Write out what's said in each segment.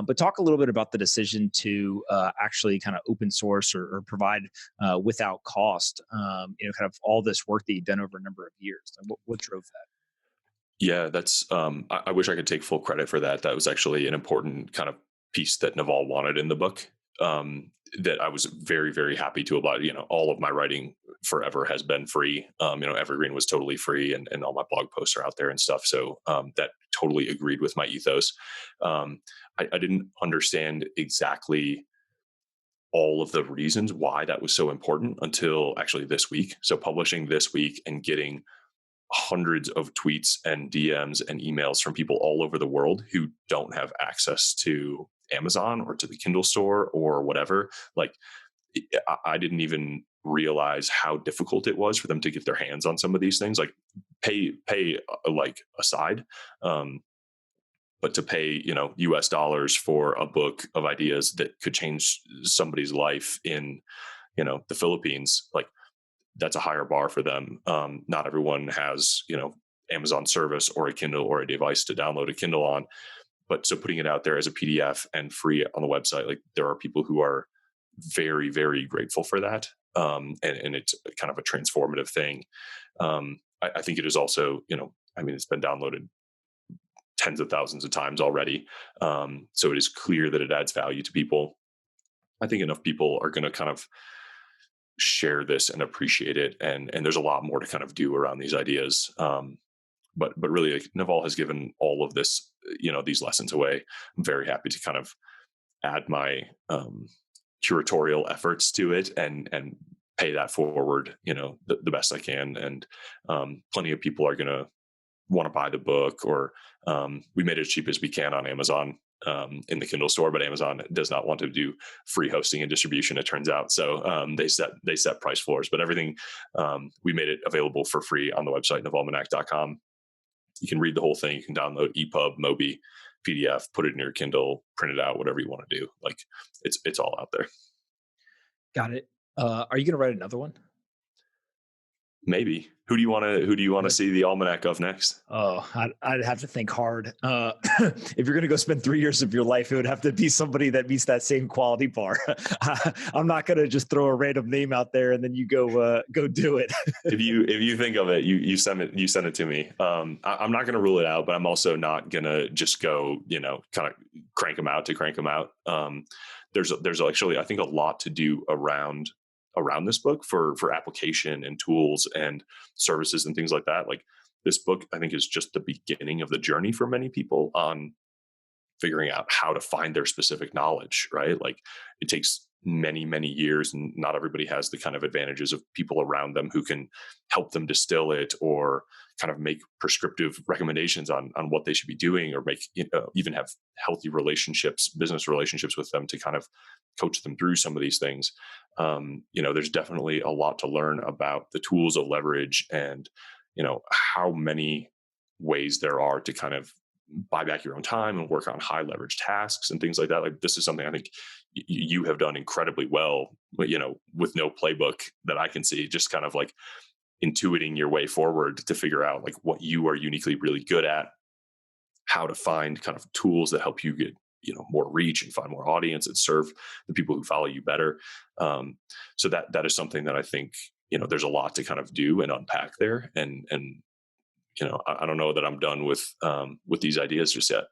But talk a little bit about the decision to actually kind of open source or provide without cost, kind of all this work that you've done over a number of years. Like, what drove that? Yeah, that's, I wish I could take full credit for that. That was actually an important kind of piece that Naval wanted in the book. That I was very, very happy to oblige. All of my writing forever has been free. Evergreen was totally free, and all my blog posts are out there and stuff. So that totally agreed with my ethos. I didn't understand exactly all of the reasons why that was so important until actually this week. So publishing this week and getting hundreds of tweets and DMs and emails from people all over the world who don't have access to Amazon or to the Kindle store or whatever. Like, I didn't even realize how difficult it was for them to get their hands on some of these things. Like, pay like aside, but to pay US dollars for a book of ideas that could change somebody's life in the Philippines, like, that's a higher bar for them. Not everyone has, Amazon service or a Kindle or a device to download a Kindle on. But so putting it out there as a PDF and free on the website, like, there are people who are very, very grateful for that. And it's kind of a transformative thing. I think it is also, it's been downloaded tens of thousands of times already. So it is clear that it adds value to people. I think enough people are going to kind of share this and appreciate it. And there's a lot more to kind of do around these ideas. But really, like, Naval has given all of this, these lessons away. I'm very happy to kind of add my curatorial efforts to it and pay that forward, the best I can. And plenty of people are going to want to buy the book, or we made it as cheap as we can on Amazon in the Kindle store, but Amazon does not want to do free hosting and distribution, it turns out. So they set price floors, but everything, we made it available for free on the website, navalmanac.com. You can read the whole thing. You can download EPUB, Mobi, PDF, put it in your Kindle, print it out, whatever you want to do. Like, it's all out there. Got it. Are you going to write another one? Maybe. Who do you want to see the Almanack of next? Oh, I'd have to think hard. If you're going to go spend 3 years of your life, it would have to be somebody that meets that same quality bar. I'm not going to just throw a random name out there and then you go do it. If you think of it, you send it to me. I'm not going to rule it out, but I'm also not going to just go, kind of crank them out to crank them out. There's actually, I think, a lot to do around this book for application and tools and services and things like that. Like, this book, I think, is just the beginning of the journey for many people on figuring out how to find their specific knowledge, right? Like, it takes many, many years, and not everybody has the kind of advantages of people around them who can help them distill it or kind of make prescriptive recommendations on what they should be doing, or make, even have healthy business relationships with them to kind of coach them through some of these things. There's definitely a lot to learn about the tools of leverage and, how many ways there are to kind of buy back your own time and work on high leverage tasks and things like that. Like, this is something I think you have done incredibly well, with no playbook that I can see, just kind of like intuiting your way forward to figure out like what you are uniquely really good at, how to find kind of tools that help you get, more reach and find more audience and serve the people who follow you better. So that is something that I think, there's a lot to kind of do and unpack there. And I don't know that I'm done with these ideas just yet.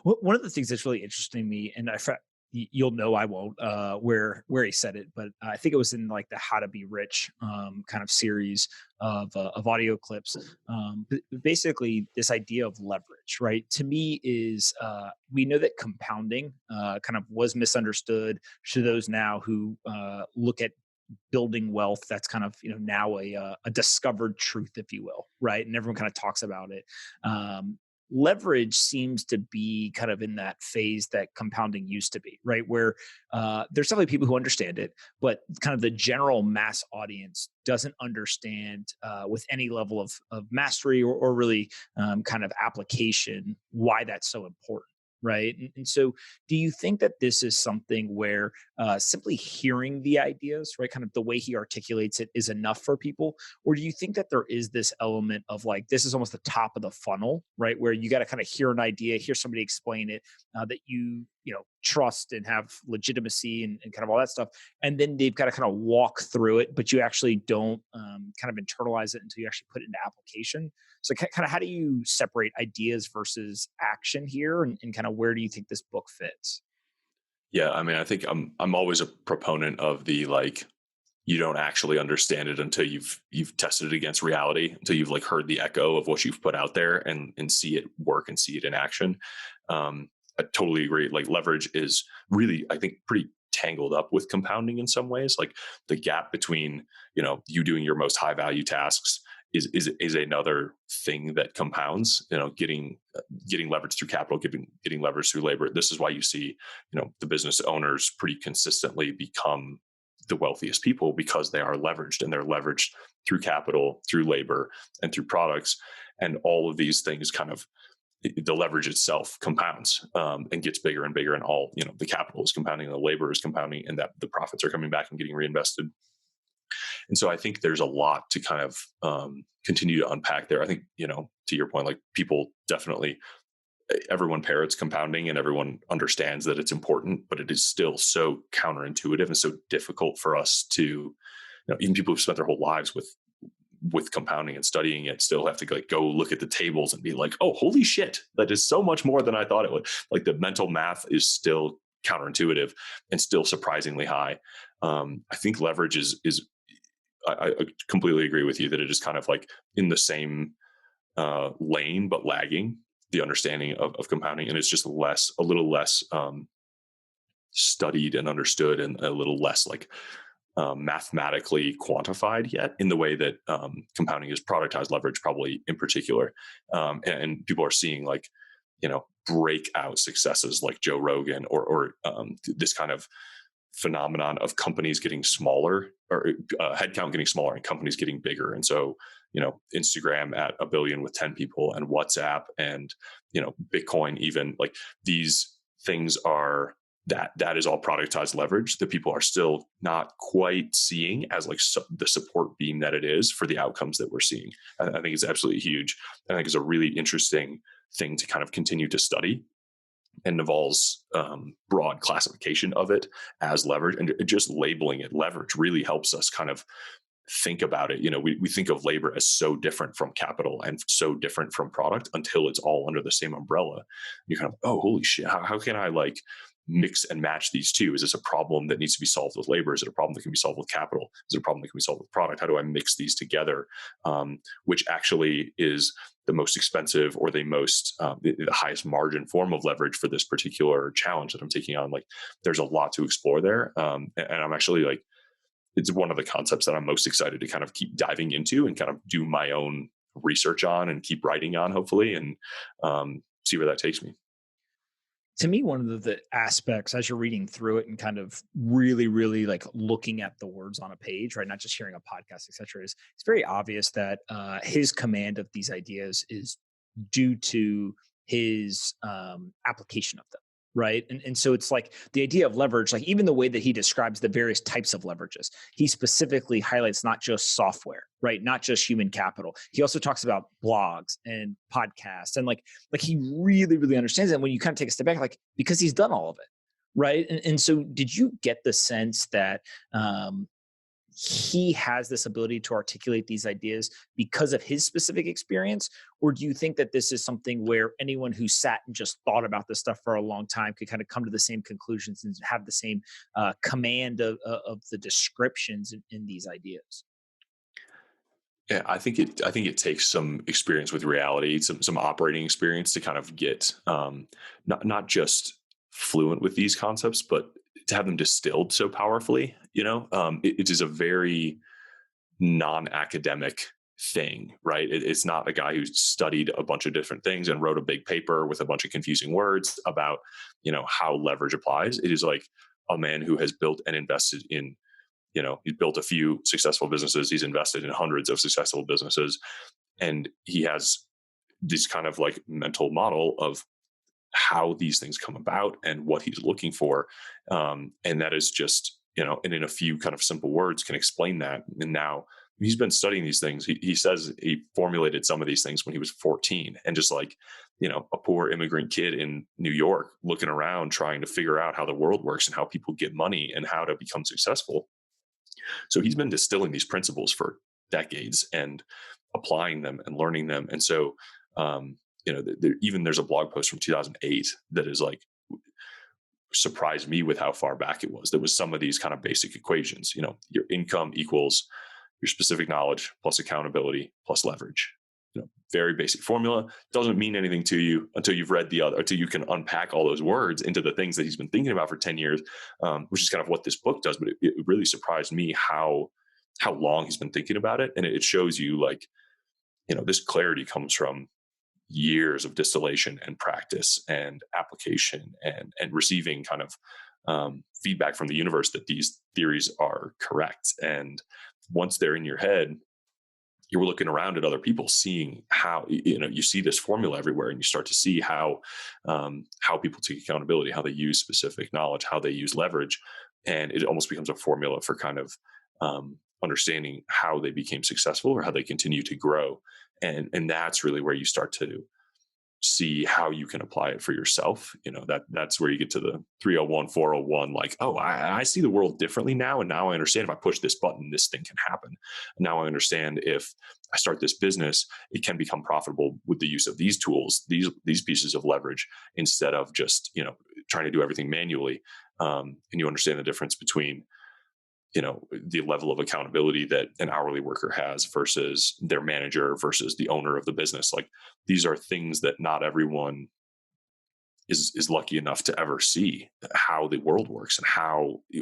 Well, one of the things that's really interesting to me, and you'll know I won't, where he said it, but I think it was in like the How to Be Rich kind of series of audio clips. But basically, this idea of leverage, right? To me, is we know that compounding kind of was misunderstood to those now who look at building wealth. That's kind of now a discovered truth, if you will, right? And everyone kind of talks about it. Leverage seems to be kind of in that phase that compounding used to be, right? Where there's definitely people who understand it, but kind of the general mass audience doesn't understand with any level of mastery or really kind of application why that's so important. right? And so, do you think that this is something where simply hearing the ideas, right, kind of the way he articulates it, is enough for people, or do you think that there is this element of like this is almost the top of the funnel, right, where you got to kind of hear an idea, hear somebody explain it, that you know trust and have legitimacy and kind of all that stuff, and then they've got to kind of walk through it, but you actually don't kind of internalize it until you actually put it into application. So kind of how do you separate ideas versus action here, and kind of where do you think this book fits? Yeah, I mean, I think I'm always a proponent of the like you don't actually understand it until you've tested it against reality, until you've like heard the echo of what you've put out there and see it work and see it in action. I totally agree. Like leverage is really, I think, pretty tangled up with compounding in some ways. Like the gap between you doing your most high value tasks is another thing that compounds. Getting leverage through capital, getting leverage through labor. This is why you see the business owners pretty consistently become the wealthiest people, because they are leveraged, and they're leveraged through capital, through labor, and through products. And all of these things kind of, the leverage itself compounds and gets bigger and bigger, and all the capital is compounding, and the labor is compounding, and that the profits are coming back and getting reinvested. And so I think there's a lot to kind of continue to unpack there. I think to your point, like people definitely, everyone parrots compounding and everyone understands that it's important, but it is still so counterintuitive and so difficult for us to, even people who've spent their whole lives with compounding and studying it still have to like go look at the tables and be like, oh, holy shit, that is so much more than I thought it would. Like the mental math is still counterintuitive and still surprisingly high. I think leverage is I completely agree with you that it is kind of like in the same lane, but lagging the understanding of compounding. And it's just a little less studied and understood, and a little less like mathematically quantified yet, in the way that compounding is productized leverage, probably in particular. And people are seeing like, breakout successes like Joe Rogan or this kind of phenomenon of companies getting smaller, or headcount getting smaller and companies getting bigger. And so, Instagram at 1 billion with 10 people, and WhatsApp, and, Bitcoin, even like these things are, that is all productized leverage that people are still not quite seeing as like the support beam that it is for the outcomes that we're seeing. I think it's absolutely huge. I think it's a really interesting thing to kind of continue to study. And Naval's broad classification of it as leverage, and just labeling it leverage, really helps us kind of think about it. We think of labor as so different from capital and so different from product until it's all under the same umbrella. You're kind of, oh, holy shit, how can I like mix and match these two? Is this a problem that needs to be solved with labor? Is it a problem that can be solved with capital? Is it a problem that can be solved with product? How do I mix these together? Which actually is the most expensive, or the most the highest margin form of leverage for this particular challenge that I'm taking on. Like there's a lot to explore there. And I'm actually like, it's one of the concepts that I'm most excited to kind of keep diving into and kind of do my own research on and keep writing on, hopefully, and see where that takes me. To me, one of the aspects as you're reading through it and kind of really, really like looking at the words on a page, right, not just hearing a podcast, et cetera, is it's very obvious that his command of these ideas is due to his application of them, right? And so it's like the idea of leverage, like even the way that he describes the various types of leverages, he specifically highlights not just software, right? Not just human capital. He also talks about blogs and podcasts, and like he really, really understands it. And when you kind of take a step back, like because he's done all of it, right? And so did you get the sense that he has this ability to articulate these ideas because of his specific experience? Or do you think that this is something where anyone who sat and just thought about this stuff for a long time could kind of come to the same conclusions and have the same command of the descriptions in these ideas? Yeah, I think it takes some experience with reality, some operating experience to kind of get not just fluent with these concepts, but to have them distilled so powerfully. It is a very non-academic thing, right? It's not a guy who studied a bunch of different things and wrote a big paper with a bunch of confusing words about how leverage applies. It is like a man who has built and invested in, he's built a few successful businesses. He's invested in hundreds of successful businesses. And he has this kind of like mental model of how these things come about and what he's looking for. And that is just, and in a few kind of simple words can explain that. And now he's been studying these things. He says he formulated some of these things when he was 14, and just like, a poor immigrant kid in New York looking around trying to figure out how the world works and how people get money and how to become successful. So he's been distilling these principles for decades and applying them and learning them. And so, even there's a blog post from 2008 that is like, surprised me with how far back it was. There was some of these kind of basic equations, your income equals your specific knowledge plus accountability plus leverage. Very basic formula, doesn't mean anything to you until you've read the other, until you can unpack all those words into the things that he's been thinking about for 10 years, which is kind of what this book does. But it really surprised me how long he's been thinking about it. And it shows you like, this clarity comes from years of distillation and practice and application and receiving kind of feedback from the universe that these theories are correct. And once they're in your head, you're looking around at other people, seeing how, you see this formula everywhere, and you start to see how people take accountability, how they use specific knowledge, how they use leverage. And it almost becomes a formula for kind of understanding how they became successful or how they continue to grow. And that's really where you start to see how you can apply it for yourself. That's where you get to the 301, 401, like, oh, I see the world differently now. And now I understand if I push this button, this thing can happen. And now I understand if I start this business, it can become profitable with the use of these tools, these pieces of leverage, instead of just, trying to do everything manually. And you understand the difference between the level of accountability that an hourly worker has versus their manager versus the owner of the business. Like, these are things that not everyone is lucky enough to ever see, how the world works and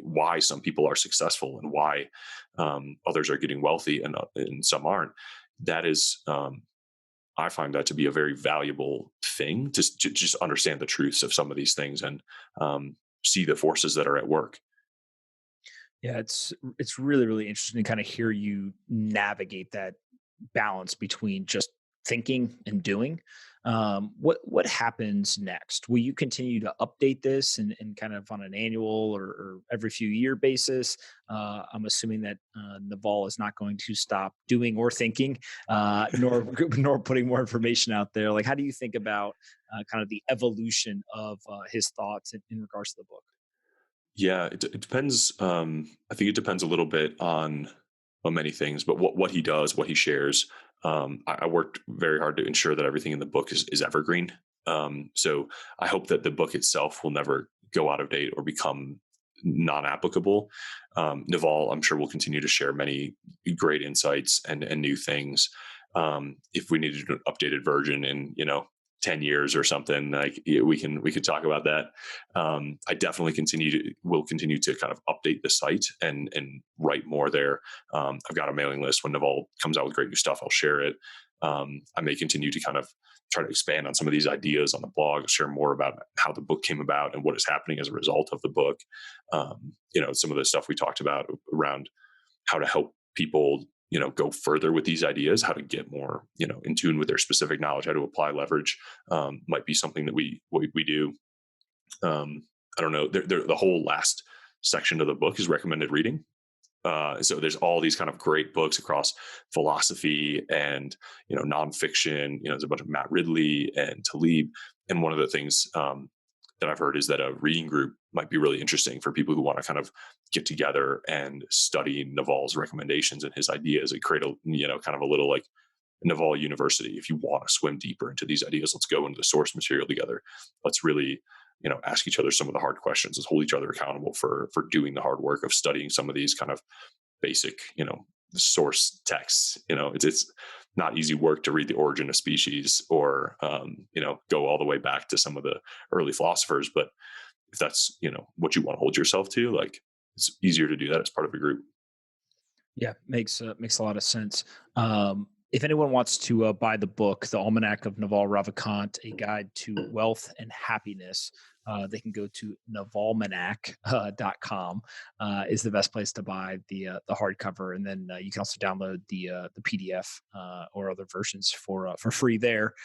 why some people are successful and why others are getting wealthy and some aren't. That is, I find that to be a very valuable thing to just understand the truths of some of these things and see the forces that are at work. Yeah, it's really, really interesting to kind of hear you navigate that balance between just thinking and doing. What happens next? Will you continue to update this and kind of on an annual or every few year basis? I'm assuming that Naval is not going to stop doing or thinking, nor nor putting more information out there. Like, how do you think about kind of the evolution of his thoughts in regards to the book? Yeah, it depends. I think it depends a little bit on many things, but what he does, what he shares. I worked very hard to ensure that everything in the book is evergreen. So I hope that the book itself will never go out of date or become non-applicable. Naval, I'm sure, will continue to share many great insights and new things. If we needed an updated version in 10 years or something, like, we can talk about that. I definitely will continue to kind of update the site and write more there. I've got a mailing list. When Naval comes out with great new stuff, I'll share it. I may continue to kind of try to expand on some of these ideas on the blog, share more about how the book came about and what is happening as a result of the book. Some of the stuff we talked about around how to help people go further with these ideas, how to get more, in tune with their specific knowledge, how to apply leverage, might be something that we do. I don't know. The whole last section of the book is recommended reading. So there's all these kind of great books across philosophy and, nonfiction. There's a bunch of Matt Ridley and Talib. And one of the things that I've heard is that a reading group might be really interesting for people who want to kind of get together and study Naval's recommendations and his ideas and create kind of a little like Naval University. If you want to swim deeper into these ideas, let's go into the source material together. Let's really, ask each other some of the hard questions. Let's hold each other accountable for doing the hard work of studying some of these kind of basic, source texts. It's not easy work to read The Origin of Species or, go all the way back to some of the early philosophers. But if that's, what you want to hold yourself to, like, it's easier to do that as part of a group. Yeah, makes a lot of sense. If anyone wants to buy the book, The Almanack of Naval Ravikant, A Guide to Wealth and Happiness, they can go to navalmanac.com is the best place to buy the hardcover, and then you can also download the PDF or other versions for free there.